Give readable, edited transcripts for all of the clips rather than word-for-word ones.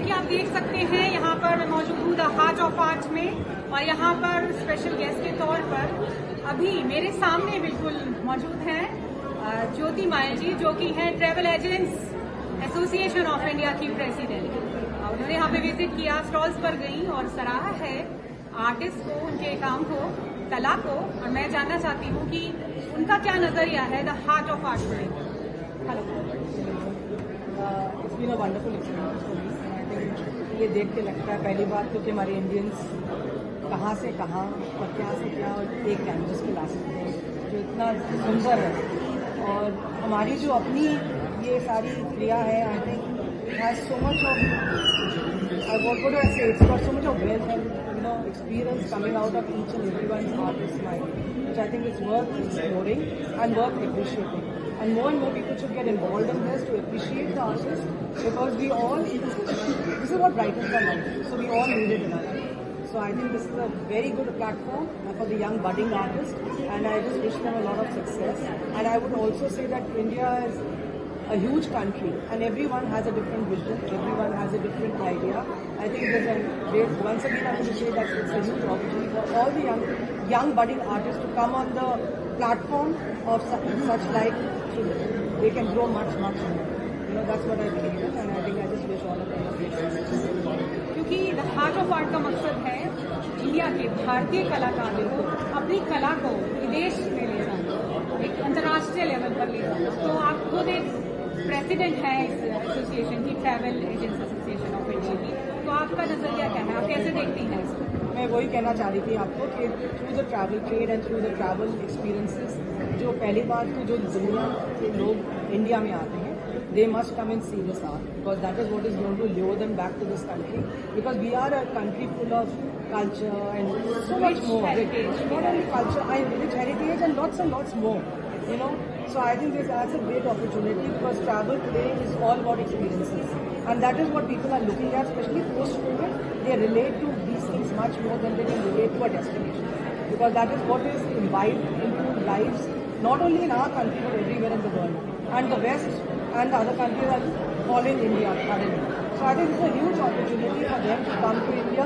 कि आप देख सकते हैं यहाँ पर मैं मौजूद हूँ द हार्ट ऑफ आर्ट में और यहाँ पर स्पेशल गेस्ट के तौर पर अभी मेरे सामने बिल्कुल मौजूद हैं ज्योति माया जी, जो कि हैं travel agents association of India की प्रेसिडेंट। उन्होंने यहाँ पे विजिट किया, स्टॉल्स पर गई और सराहा है आर्टिस्ट को, उनके काम को, कला को। और मैं जानना चाहती हूँ कि उनका क्या नजरिया है द हार्ट ऑफ आर्ट में। Hello. It's been a wonderful experience for me. I think ये देख के लगता है पहली बात तो कि हमारे इंडियंस कहाँ से कहाँ और क्या से क्या और एक कैनवस पे ला सकते हैं जो इतना सुंदर है। और हमारी जो अपनी ये सारी क्रिया है, I think it has so much of its got so much of wealth and experience coming out of each and everyone's artist mind, which I think is worth exploring and worth appreciating. And more people should get involved in this to appreciate the artists, because we all, this is what writers are like, so we all need it in our life. So I think this is a very good platform for the young budding artists, and I just wish them a lot of success. And I would also say that India is a huge country and everyone has a different vision, everyone has a different idea. I think once again I want to say that it's a huge opportunity for all the young budding artists to come on the platform of such like, so they can grow much more. That's what I believe in, and I think I just wish all of them a great success. क्योंकि the heart of art का मकसद है India के भारतीय कलाकारों को अपनी कला को विदेश में ले जाना, एक अंतर्राष्ट्रीय लेवल पर ले जाना। तो आप खुद एक प्रेसिडेंट है इस एसोसिएशन की, travel agents association of India की, तो आपका नजरिया क्या है, आप कैसे देखती हैं इसको? मैं वही कहना चाह रही थी आपको कि through the travel trade and through the travel experiences, जो पहली बात तो जो दुनिया के लोग इंडिया में आते हैं, they must come and see this art, because that is what is going to lure them back to this country, because we are a country full of culture and so much more heritage, not only culture, rich heritage and lots more, so I think that's a great opportunity, because travel today is all about experiences, and that is what people are looking at, especially post-COVID. They relate to these things much more than they can relate to a destination, because that is what is imbibed into lives, not only in our country but everywhere in the world, and the West and the other countries are following India currently. So I think it's a huge opportunity for them to come to India,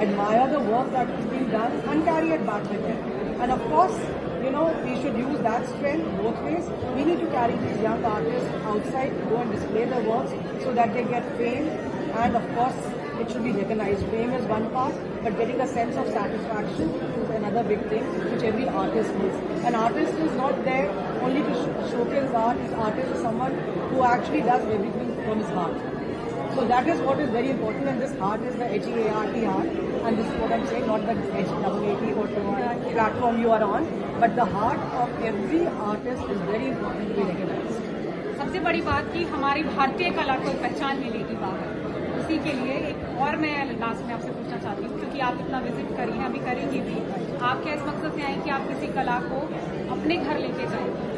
admire the work that is being done and carry it back with them. And of course, we should use that strength both ways. We need to carry these young artists outside, go and display their works so that they get fame, and of course it should be recognized. Fame is one part, but getting a sense of satisfaction is another big thing which every artist needs. An artist is not there only to showcase art. An artist is someone who actually does everything from his heart. So that is what is very important, and this heart is the HEART heart, and this is what I'm saying, not the HAAT or platform you are on, but the heart of every artist is very important to be recognized. सबसे बड़ी बात कि हमारी भारतीय कला को पहचान मिलेगी बाहर, उसी के लिए एक और मैं लास्ट में आपसे पूछना चाहती हूँ, क्योंकि आप इतना विजिट करी हैं, अभी करेंगे भी, आप क्या इस मकसद से आए कि आप किसी कला को अपने घर लेके जाएंगे?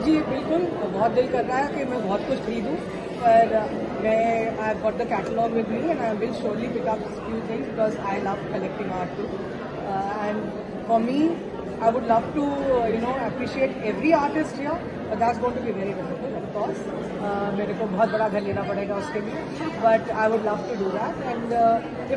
जी बिल्कुल, बहुत दिल कर रहा है कि मैं बहुत कुछ खरीदूँ, पर I've got the catalog with me, and I will surely pick up a few things, because I love collecting art too. And for me, I would love to, appreciate every artist here, but that's going to be very difficult, of course. मेरे को बहुत बड़ा घर लेना पड़ेगा उसके लिए, but I would love to do that. And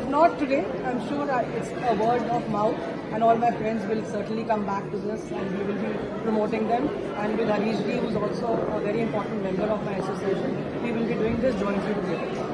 if not today, I'm sure it's a word of mouth, and all my friends will certainly come back to this, and we will be promoting them. And with Harish ji, who's also a very important member of my association, we will be doing this jointly together.